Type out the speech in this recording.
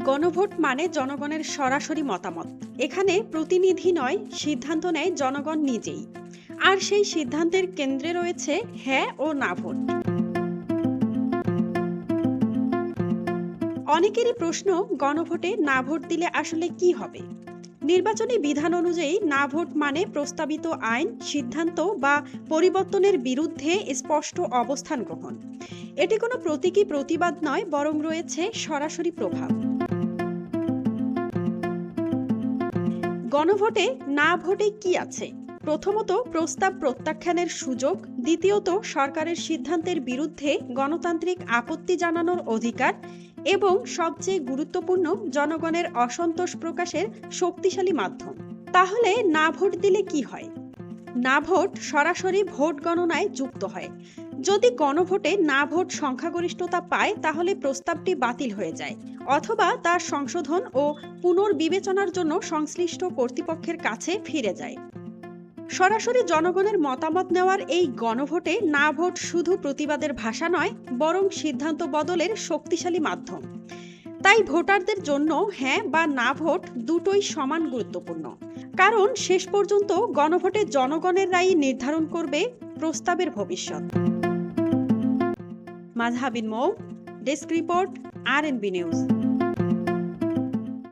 গণভোট মানে জনগণের সরাসরি মতামত। এখানে প্রতিনিধি নয়, সিদ্ধান্ত নেয় জনগণ নিজেই। আর সেই সিদ্ধান্তের কেন্দ্রে রয়েছে হ্যাঁ ও না ভোট। অনেকেরই প্রশ্ন, গণভোটে না ভোট দিলে আসলে কি হবে? নির্বাচনী বিধান অনুযায়ী না ভোট মানে প্রস্তাবিত আইন, সিদ্ধান্ত বা পরিবর্তনের বিরুদ্ধে স্পষ্ট অবস্থান গ্রহণ। এটি কোনো প্রতীকী প্রতিবাদ নয়, বরং রয়েছে সরাসরি প্রভাব। গণভোটে না ভোটে কি আছে? প্রথমত, প্রস্তাব প্রত্যাখ্যানের সুযোগ। দ্বিতীয়ত, সরকারের সিদ্ধান্তের বিরুদ্ধে গণতান্ত্রিক আপত্তি জানানোর অধিকার। এবং সবচেয়ে গুরুত্বপূর্ণ, জনগণের অসন্তোষ প্রকাশের শক্তিশালী মাধ্যম। তাহলে না ভোট দিলে কি হয়? না ভোট সরাসরি ভোট গণনায় যুক্ত হয়। যদি গণভোটে না ভোট সংখ্যাগরিষ্ঠতা পায়, তাহলে প্রস্তাবটি বাতিল হয়ে যায়, অথবা তার সংশোধন ও পুনর্বিবেচনার জন্য সংশ্লিষ্ট কর্তৃপক্ষের কাছে ফিরে যায়। সরাসরি জনগণের মতামত নেওয়ার এই গণভোটে না ভোট শুধু প্রতিবাদের ভাষা নয়, বরং সিদ্ধান্ত বদলের শক্তিশালী মাধ্যম। তাই ভোটারদের জন্য হ্যাঁ বা না ভোট দুটোই সমান গুরুত্বপূর্ণ। কারণ শেষ পর্যন্ত গণভোটে জনগণের রায়ই নির্ধারণ করবে প্রস্তাবের ভবিষ্যৎ। মাজহাবিন মৌ, ডেস্ক রিপোর্ট, RNB নিউজ।